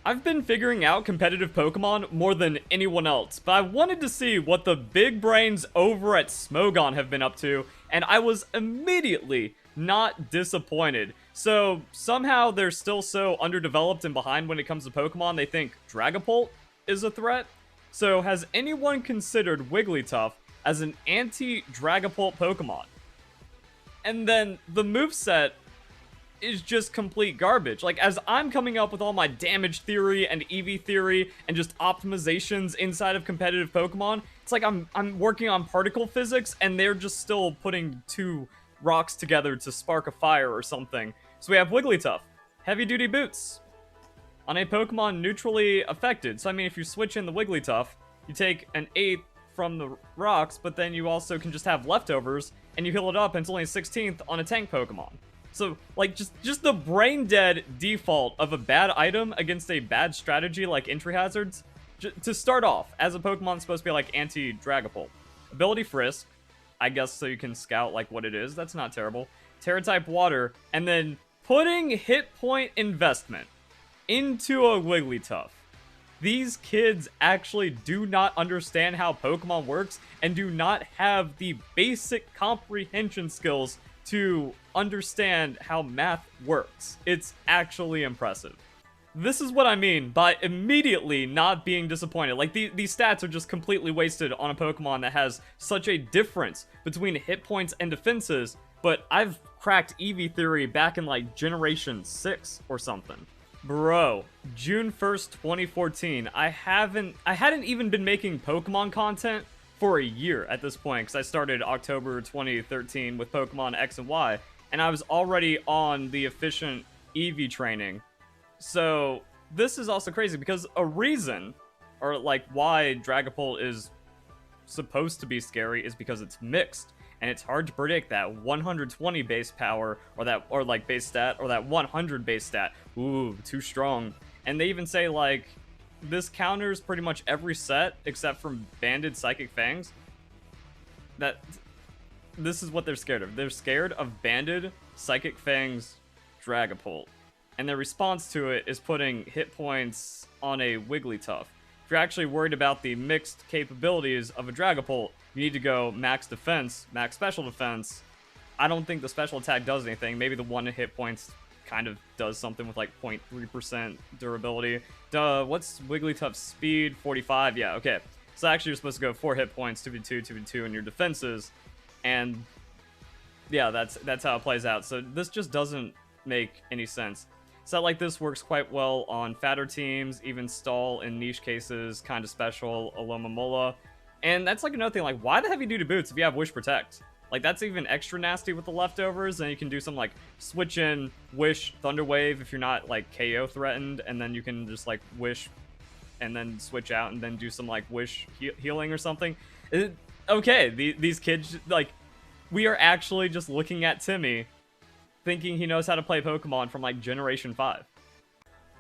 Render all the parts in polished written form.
I've been figuring out competitive Pokemon more than anyone else, but I wanted to see what the big brains over at Smogon have been up to, and I was immediately not disappointed. So somehow they're still so underdeveloped and behind when it comes to Pokemon, they think Dragapult is a threat. So has anyone considered Wigglytuff as an anti-Dragapult Pokemon? And then the moveset is just complete garbage. Like, as I'm coming up with all my damage theory and EV theory and just optimizations inside of competitive Pokemon, it's like I'm working on particle physics and they're just still putting two rocks together to spark a fire or something. So we have Wigglytuff, heavy duty boots on a Pokemon neutrally affected. So I mean, if you switch in the Wigglytuff, you take an 8th from the rocks, but then you also can just have leftovers and you heal it up and it's only a 16th on a tank Pokemon. So, like, just the brain-dead default of a bad item against a bad strategy like entry hazards, to start off, as a Pokemon supposed to be, like, anti-Dragapult. Ability Frisk, I guess so you can scout, like, what it is. That's not terrible. Tera-type Water, and then putting hit point investment into a Wigglytuff. These kids actually do not understand how Pokemon works and do not have the basic comprehension skills to understand how math works. It's actually impressive. This is what I mean by immediately not being disappointed. Like, these stats are just completely wasted on a Pokemon that has such a difference between hit points and defenses, but I've cracked EV theory back in, like, Generation 6 or something. Bro, June 1st, 2014, I hadn't even been making Pokemon content for a year at this point, because I started October 2013 with Pokemon X and Y, and I was already on the efficient EV training. So this is also crazy, because a reason, or like why Dragapult is supposed to be scary, is because it's mixed, and it's hard to predict that 120 base power, or like base stat, or that 100 base stat. Ooh, too strong. And they even say, like, this counters pretty much every set except from Banded Psychic Fangs. This is what they're scared of. They're scared of Banded Psychic Fangs Dragapult. And their response to it is putting hit points on a Wigglytuff. If you're actually worried about the mixed capabilities of a Dragapult, you need to go max defense, max special defense. I don't think the special attack does anything. Maybe the 1 hit points kind of does something with like 0.3% durability. What's Wigglytuff's speed? 45. Yeah, okay. So actually you're supposed to go 4 hit points, 2v2, 2v2 in your defenses. And yeah, that's how it plays out. So this just doesn't make any sense. Set like this works quite well on fatter teams, even stall in niche cases, kind of special, Alomomola. And that's like another thing, like, why the heavy duty boots if you have Wish Protect? Like, that's even extra nasty with the leftovers, and you can do some, like, switch in, Wish, Thunder Wave if you're not, like, KO threatened, and then you can just, like, Wish, and then switch out, and then do some, like, Wish healing or something. Okay, these kids, like, we are actually just looking at Timmy, thinking he knows how to play Pokemon from, like, Generation 5.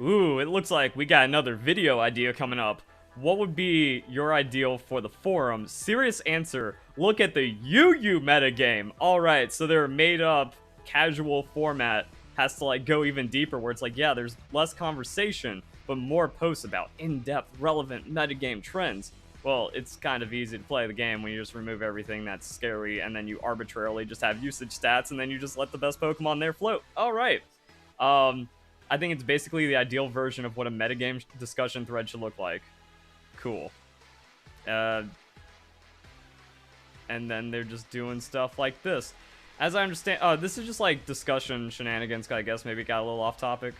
Ooh, it looks like we got another video idea coming up. What would be your ideal for the forum? Serious answer, look at the UU metagame. Alright, so their made-up casual format has to, like, go even deeper, where it's like, yeah, there's less conversation, but more posts about in-depth, relevant metagame trends. Well, it's kind of easy to play the game when you just remove everything that's scary, and then you arbitrarily just have usage stats, and then you just let the best Pokemon there float. Alright. I think it's basically the ideal version of what a metagame discussion thread should look like. Cool. And then they're just doing stuff like this. As I understand, this is just like discussion shenanigans, I guess. Maybe it got a little off topic.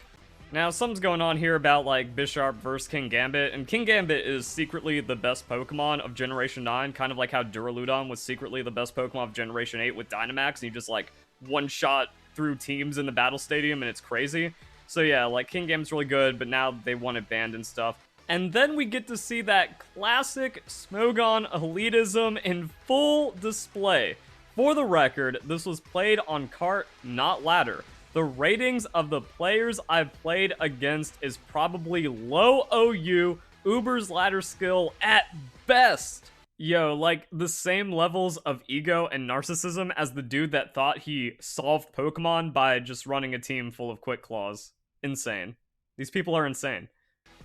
Now, something's going on here about, like, Bisharp versus Kingambit, and Kingambit is secretly the best Pokemon of Generation 9, kind of like how Duraludon was secretly the best Pokemon of Generation 8 with Dynamax, and you just, like, one-shot through teams in the Battle Stadium, and it's crazy. So yeah, like, Kingambit's really good, but now they want it banned and stuff. And then we get to see that classic Smogon elitism in full display. For the record, this was played on cart, not ladder. The ratings of the players I've played against is probably low OU, Uber's ladder skill at best. Yo, like, the same levels of ego and narcissism as the dude that thought he solved Pokemon by just running a team full of Quick Claws. Insane. These people are insane.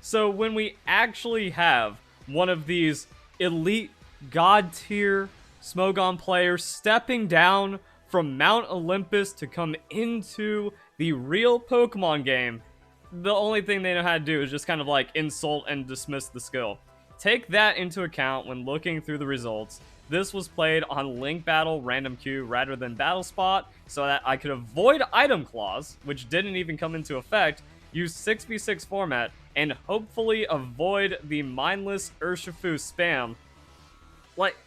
So when we actually have one of these elite god tier Smogon players stepping down from Mount Olympus to come into the real Pokemon game, the only thing they know how to do is just kind of like insult and dismiss the skill. Take that into account when looking through the results. This was played on Link Battle Random Queue rather than Battle Spot, so that I could avoid Item Clause, which didn't even come into effect, use 6v6 format, and hopefully avoid the mindless Urshifu spam. Like,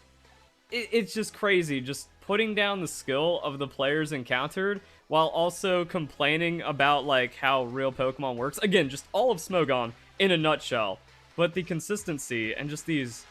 it's just crazy, just putting down the skill of the players encountered, while also complaining about, like, how real Pokemon works. Again, just all of Smogon in a nutshell. But the consistency and just these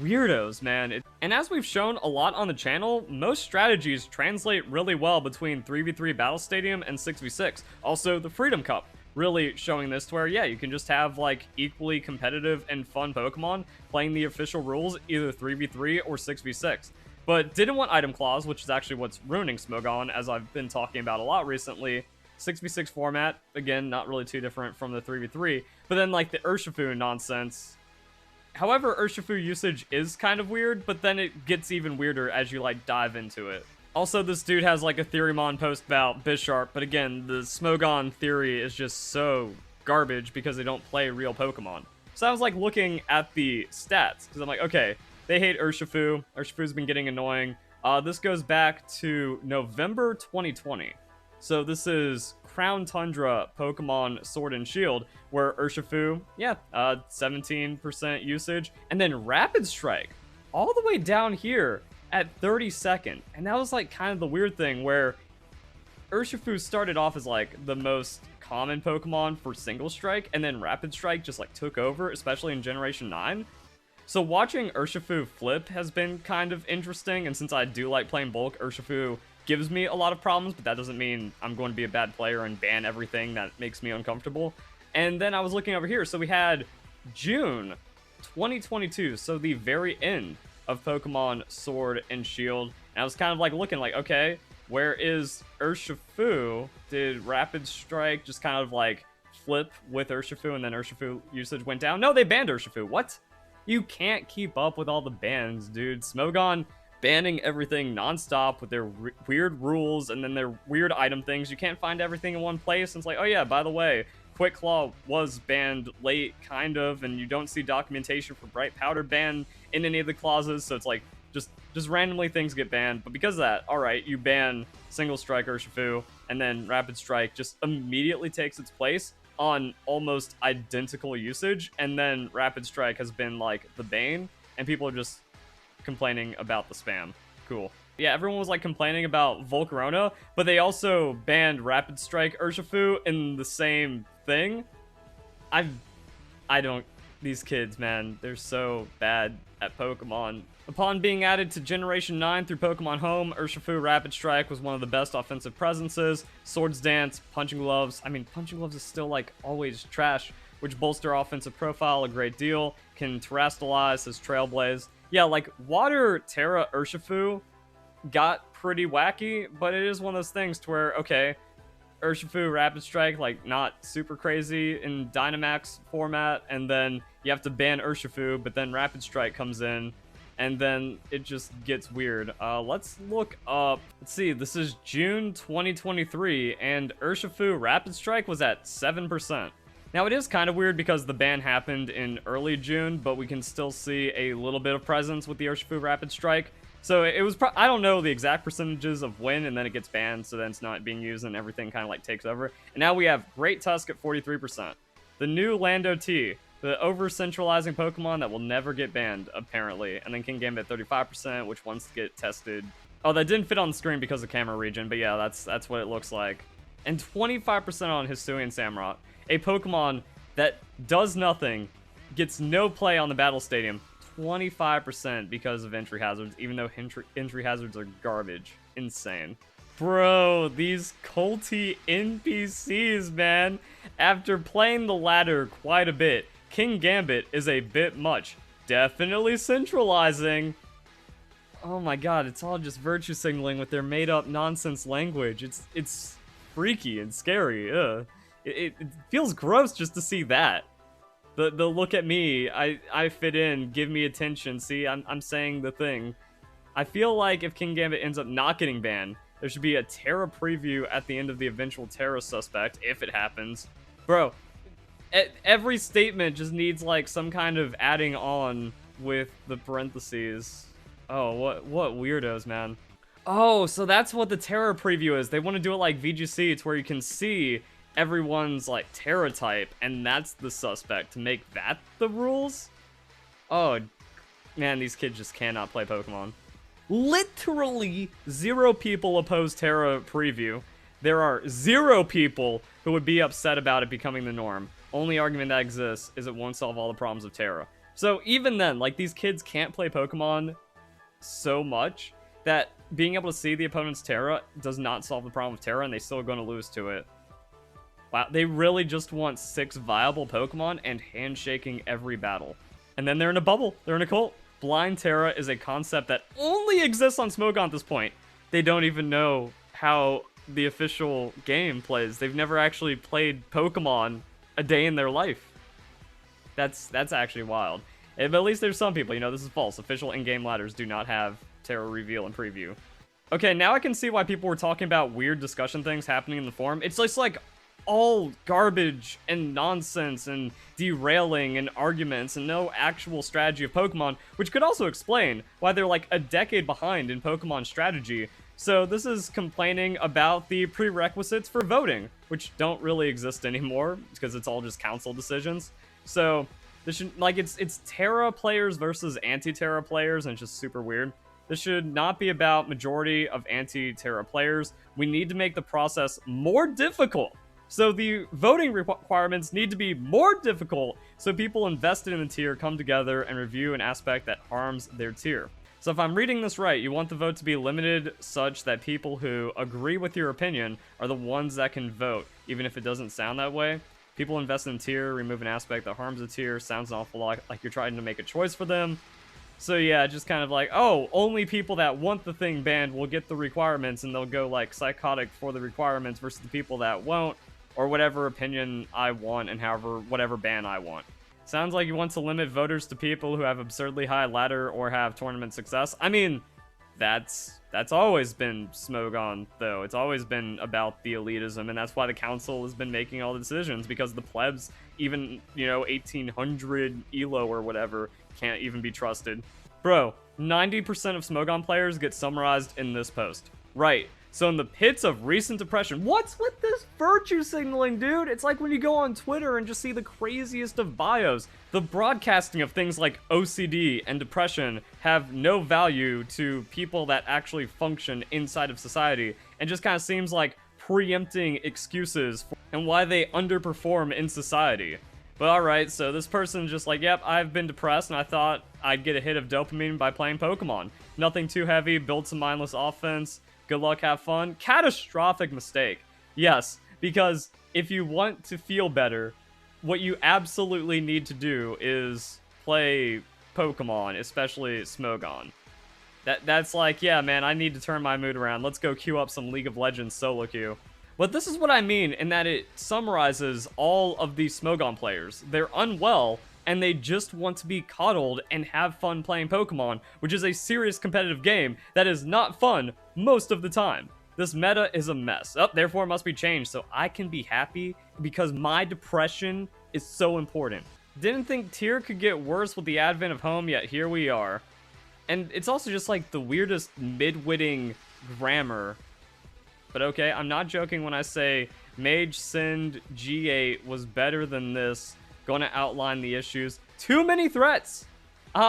weirdos, man. And as we've shown a lot on the channel, most strategies translate really well between 3v3 Battle Stadium and 6v6. Also, the Freedom Cup really showing this to where, yeah, you can just have, like, equally competitive and fun Pokemon playing the official rules, either 3v3 or 6v6. But didn't want Item Clause, which is actually what's ruining Smogon, as I've been talking about a lot recently. 6v6 format, again, not really too different from the 3v3, but then, like, the Urshifu nonsense. However, Urshifu usage is kind of weird, but then it gets even weirder as you, like, dive into it. Also, this dude has, like, a Theorymon post about Bisharp, but again, the Smogon theory is just so garbage because they don't play real Pokemon. So I was, like, looking at the stats, because I'm like, okay, they hate Urshifu. Urshifu's been getting annoying. This goes back to November 2020. So this is Crown Tundra Pokemon Sword and Shield, where Urshifu, yeah, 17% usage. And then Rapid Strike, all the way down here at 32nd. And that was like kind of the weird thing where Urshifu started off as like the most common Pokemon for Single Strike, and then Rapid Strike just like took over, especially in Generation 9. So watching Urshifu flip has been kind of interesting, and since I do like playing bulk, Urshifu gives me a lot of problems, but that doesn't mean I'm going to be a bad player and ban everything that makes me uncomfortable. And then I was looking over here, so we had June 2022, so the very end of Pokemon Sword and Shield, and I was kind of like looking like, okay, where is Urshifu? Did Rapid Strike just kind of like flip with Urshifu and then Urshifu usage went down? No, they banned Urshifu. What? You can't keep up with all the bans, dude. Smogon banning everything nonstop with their weird rules and then their weird item things. You can't find everything in one place. And it's like, oh yeah, by the way, Quick Claw was banned late, kind of, and you don't see documentation for Bright Powder ban in any of the clauses, so it's like, just randomly things get banned. But because of that, alright, you ban Single Strike Urshifu, and then Rapid Strike just immediately takes its place on almost identical usage, and then Rapid Strike has been like the bane, and people are just complaining about the spam. Cool. Yeah, everyone was like complaining about Volcarona, but they also banned Rapid Strike Urshifu in the same thing. I don't... These kids, man, they're so bad at Pokemon. Upon being added to Generation 9 through Pokemon Home, Urshifu Rapid Strike was one of the best offensive presences. Swords Dance, Punching Gloves. I mean, Punching Gloves is still, like, always trash, which bolster offensive profile a great deal. Can Terrastalize, says Trailblaze. Yeah, like, Water Tera Urshifu got pretty wacky, but it is one of those things to where, okay, Urshifu Rapid Strike, like, not super crazy in Dynamax format, and then you have to ban Urshifu, but then Rapid Strike comes in, and then it just gets weird. Let's look up. Let's see, this is June 2023, and Urshifu Rapid Strike was at 7%. Now, it is kind of weird because the ban happened in early June, but we can still see a little bit of presence with the Urshifu Rapid Strike. So it was, I don't know the exact percentages of when, and then it gets banned, so then it's not being used, and everything kind of like takes over. And now we have Great Tusk at 43%. The new Lando T, the over-centralizing Pokemon that will never get banned, apparently. And then Kingambit at 35%, which wants to get tested. Oh, that didn't fit on the screen because of camera region, but yeah, that's what it looks like. And 25% on Hisuian Samurott, a Pokemon that does nothing, gets no play on the Battle Stadium. 25% because of entry hazards, even though entry hazards are garbage. Insane. Bro, these culty NPCs, man. After playing the ladder quite a bit, Kingambit is a bit much. Definitely centralizing. Oh my god, it's all just virtue signaling with their made-up nonsense language. It's freaky and scary. Ugh. It feels gross just to see that. The look at me, I fit in, give me attention, see, I'm saying the thing. I feel like if Kingambit ends up not getting banned, there should be a Tera preview at the end of the eventual Tera suspect, if it happens. Bro, every statement just needs like some kind of adding on with the parentheses. Oh, what weirdos, man. Oh, so that's what the Tera preview is. They want to do it like VGC. It's where you can see everyone's like Tera type, and that's the suspect to make that the rules? Oh, man, these kids just cannot play Pokemon. Literally 0 people oppose Tera preview. There are 0 people who would be upset about it becoming the norm. Only argument that exists is it won't solve all the problems of Tera. So even then, like, these kids can't play Pokemon so much that being able to see the opponent's Tera does not solve the problem of Tera, and they still are going to lose to it. Wow, they really just want 6 viable Pokemon and handshaking every battle. And then they're in a bubble. They're in a cult. Blind Tera is a concept that only exists on Smogon at this point. They don't even know how the official game plays. They've never actually played Pokemon a day in their life. That's actually wild. But at least there's some people, you know, this is false. Official in-game ladders do not have Tera reveal and preview. Okay, now I can see why people were talking about weird discussion things happening in the forum. It's just like all garbage and nonsense and derailing and arguments and no actual strategy of Pokemon, which could also explain why they're like a decade behind in Pokemon strategy. So this is complaining about the prerequisites for voting, which don't really exist anymore because it's all just council decisions. So this should, like, it's Tera players versus anti-Tera players, and it's just super weird. This should not be about majority of anti-Tera players. We need to make the process more difficult. So the voting requirements need to be more difficult so people invested in the tier come together and review an aspect that harms their tier. So if I'm reading this right, you want the vote to be limited such that people who agree with your opinion are the ones that can vote, even if it doesn't sound that way. People invest in tier, remove an aspect that harms the tier, sounds an awful lot like you're trying to make a choice for them. So yeah, just kind of like, oh, only people that want the thing banned will get the requirements, and they'll go like psychotic for the requirements versus the people that won't, or whatever opinion I want and whatever ban I want. Sounds like you want to limit voters to people who have absurdly high ladder or have tournament success. I mean, that's always been Smogon, though. It's always been about the elitism, and that's why the council has been making all the decisions, because the plebs, even, you know, 1800 ELO or whatever, can't even be trusted. Bro, 90% of Smogon players get summarized in this post. Right. So in the pits of recent depression, what's with this virtue signaling, dude? It's like when you go on Twitter and just see the craziest of bios. The broadcasting of things like OCD and depression have no value to people that actually function inside of society, and just kind of seems like preempting excuses and why they underperform in society. But alright, so this person's just like, yep, I've been depressed and I thought I'd get a hit of dopamine by playing Pokemon. Nothing too heavy, build some mindless offense. Good luck, have fun. Catastrophic mistake. Yes, because if you want to feel better, what you absolutely need to do is play Pokemon, especially Smogon. That's like, yeah, man, I need to turn my mood around. Let's go queue up some League of Legends solo queue. But this is what I mean in that it summarizes all of these Smogon players. They're unwell, and they just want to be coddled and have fun playing Pokemon, which is a serious competitive game that is not fun most of the time. This meta is a mess. Therefore it must be changed so I can be happy because my depression is so important. Didn't think tier could get worse with the advent of home, yet here we are. And it's also just like the weirdest mid-witting grammar. But okay, I'm not joking when I say Mage Send G8 was better than this. Gonna outline the issues. Too many threats!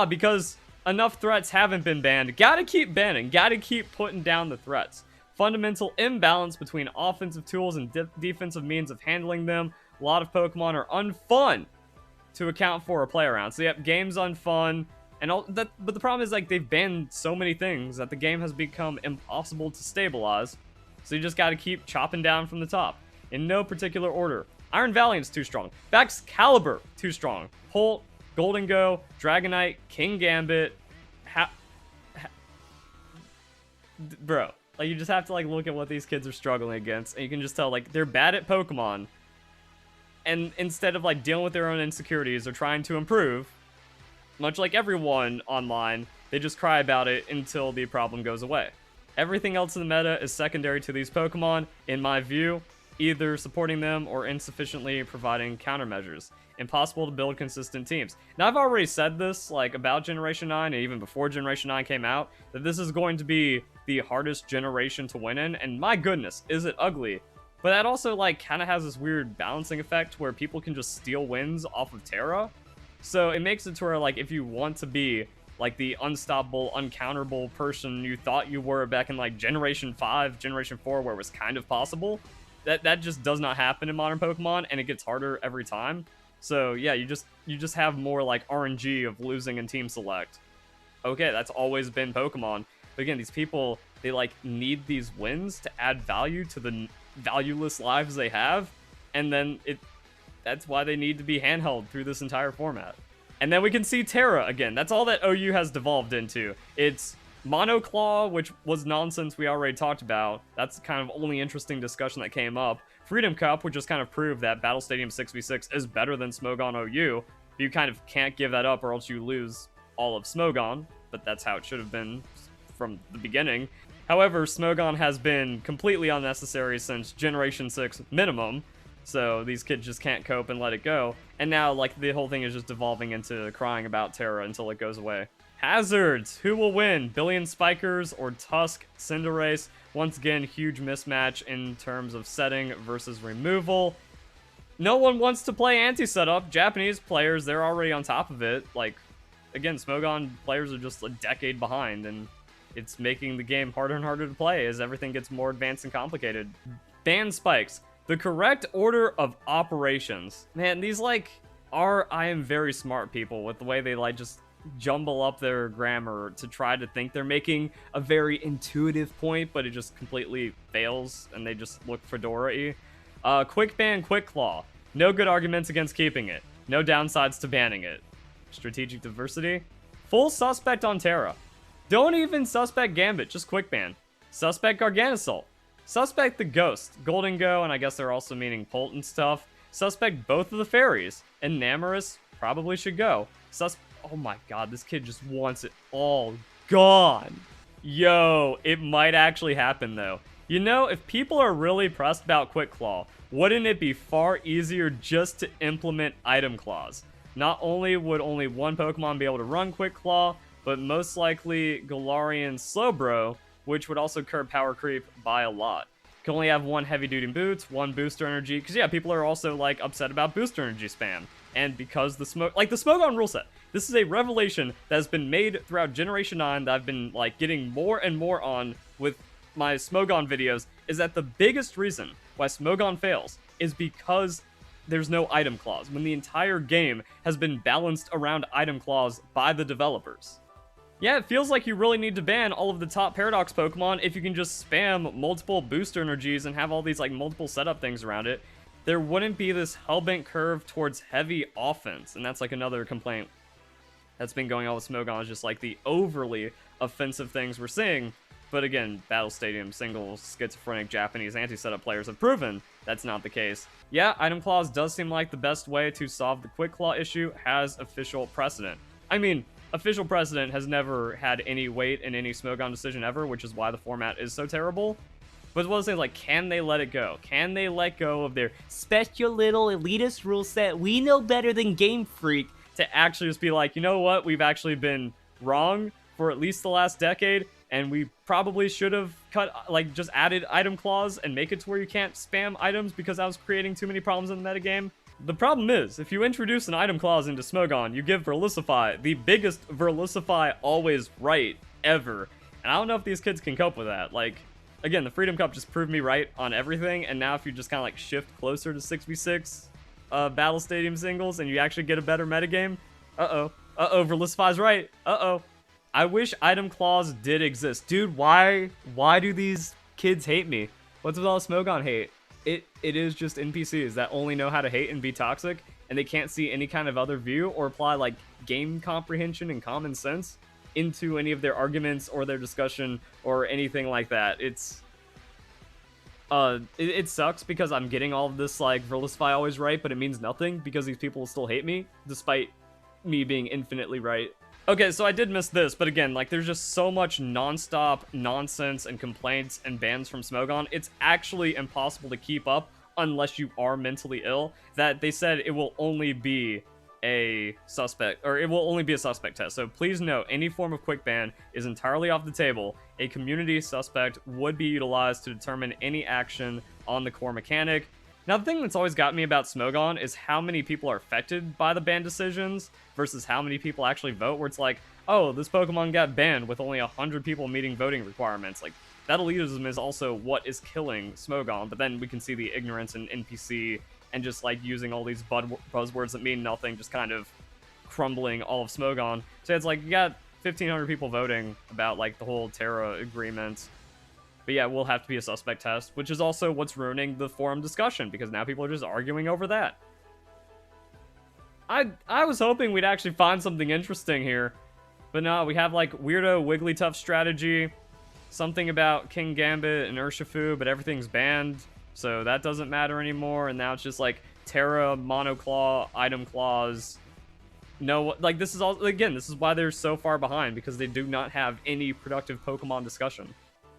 Because enough threats haven't been banned. Gotta keep banning. Gotta keep putting down the threats. Fundamental imbalance between offensive tools and defensive means of handling them. A lot of Pokemon are unfun to account for or play around. So yep, game's unfun. And all that, but the problem is, like, they've banned so many things that the game has become impossible to stabilize. So you just gotta keep chopping down from the top. In no particular order. Iron Valiant's too strong. Baxcalibur, too strong. Holt, Golden Go, Dragonite, Kingambit. Bro, like, you just have to, like, look at what these kids are struggling against, and you can just tell, like, they're bad at Pokemon. And instead of like dealing with their own insecurities or trying to improve, much like everyone online, they just cry about it until the problem goes away. Everything else in the meta is secondary to these Pokemon, in my view, either supporting them or insufficiently providing countermeasures. Impossible to build consistent teams. Now, I've already said this, like, about Generation 9, and even before Generation 9 came out, that this is going to be the hardest generation to win in, and my goodness, is it ugly. But that also, like, kind of has this weird balancing effect where people can just steal wins off of Tera. So it makes it to where, like, if you want to be like the unstoppable, uncounterable person you thought you were back in like Generation 5, Generation 4, where it was kind of possible, that just does not happen in modern Pokemon, and it gets harder every time. So yeah, you just have more like RNG of losing in Team Select. Okay, that's always been Pokemon. But again, these people, they like need these wins to add value to the valueless lives they have, and then that's why they need to be handheld through this entire format. And then we can see Tera again. That's all that OU has devolved into. It's Monoclaw, which was nonsense we already talked about. That's kind of only interesting discussion that came up. Freedom Cup, which just kind of proved that Battle Stadium 6v6 is better than Smogon OU. You kind of can't give that up or else you lose all of Smogon, but that's how it should have been from the beginning. However, Smogon has been completely unnecessary since Generation 6 minimum. So these kids just can't cope and let it go. And now, like, the whole thing is just devolving into crying about Tera until it goes away. Hazards! Who will win? Billion Spikers or Tusk Cinderace? Once again, huge mismatch in terms of setting versus removal. No one wants to play anti-setup. Japanese players, they're already on top of it. Like, again, Smogon players are just a decade behind, and it's making the game harder and harder to play as everything gets more advanced and complicated. Ban spikes. The correct order of operations. Man, these, like, I am very smart people with the way they, like, just jumble up their grammar to try to think they're making a very intuitive point, but it just completely fails, and they just look Fedora-y. Quick ban, Quick Claw. No good arguments against keeping it. No downsides to banning it. Strategic diversity. Full suspect on Tera. Don't even suspect Gambit, just quick ban. Suspect Garganasult. Suspect the Ghost, Golden Go, and I guess they're also meaning Polt and stuff. Suspect both of the fairies, and Namorous probably should go. Oh my god, this kid just wants it all gone. Yo, it might actually happen though. You know, if people are really pressed about Quick Claw, wouldn't it be far easier just to implement item claws? Not only would only one Pokemon be able to run Quick Claw, but most likely Galarian Slowbro, which would also curb power creep by a lot. Can only have one heavy duty boots, one booster energy, because yeah, people are also like upset about booster energy spam. And because the Smogon rule set, this is a revelation that has been made throughout Generation 9 that I've been like getting more and more on with my Smogon videos, is that the biggest reason why Smogon fails is because there's no item clause, when the entire game has been balanced around item clause by the developers. Yeah, it feels like you really need to ban all of the top Paradox Pokemon if you can just spam multiple booster energies and have all these like multiple setup things around it. There wouldn't be this hellbent curve towards heavy offense, and that's like another complaint that's been going on with Smogon, is just like the overly offensive things we're seeing. But again, Battle Stadium single schizophrenic Japanese anti-setup players have proven that's not the case. Yeah, item clause does seem like the best way to solve the Quick Claw issue, has official precedent. I mean, official precedent has never had any weight in any Smogon decision ever, which is why the format is so terrible. But one of the things, like, can they let it go? Can they let go of their special little elitist rule set? We know better than Game Freak, to actually just be like, you know what? We've actually been wrong for at least the last decade, and we probably should have just added item clause and make it to where you can't spam items because I was creating too many problems in the metagame. The problem is, if you introduce an item clause into Smogon, you give Verlisify the biggest Verlisify always right ever. And I don't know if these kids can cope with that. Like, again, the Freedom Cup just proved me right on everything, and now if you just kind of like shift closer to 6v6 Battle Stadium singles and you actually get a better metagame, Verlisify's right. I wish item clause did exist. Dude, why do these kids hate me? What's with all the Smogon hate? It is just NPCs that only know how to hate and be toxic, and they can't see any kind of other view or apply like game comprehension and common sense into any of their arguments or their discussion or anything like that. It sucks because I'm getting all of this, like, Verlisify always right, but it means nothing because these people will still hate me, despite me being infinitely right. Okay, so I did miss this, but again, like, there's just so much non-stop nonsense and complaints and bans from Smogon, it's actually impossible to keep up unless you are mentally ill, that they said it will only be a suspect, or it will only be a suspect test. So please note, any form of quick ban is entirely off the table. A community suspect would be utilized to determine any action on the core mechanic. Now, the thing that's always got me about Smogon is how many people are affected by the ban decisions versus how many people actually vote, where it's like, oh, this Pokemon got banned with only 100 people meeting voting requirements. Like, that elitism is also what is killing Smogon, but then we can see the ignorance in NPC and just, like, using all these buzzwords that mean nothing, just kind of crumbling all of Smogon. So it's like, you got 1,500 people voting about, like, the whole Tera agreement. But yeah, it will have to be a suspect test, which is also what's ruining the forum discussion, because now people are just arguing over that. I was hoping we'd actually find something interesting here. But no, we have, like, weirdo Wigglytuff strategy, something about Kingambit and Urshifu, but everything's banned. So that doesn't matter anymore, and now it's just like Tera, Monoclaw, item claws. No, like, this is all, again, this is why they're so far behind, because they do not have any productive Pokemon discussion.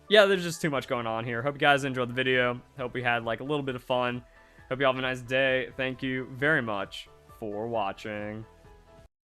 Yeah, there's just too much going on here. Hope you guys enjoyed the video. Hope we had, like, a little bit of fun. Hope you all have a nice day. Thank you very much for watching.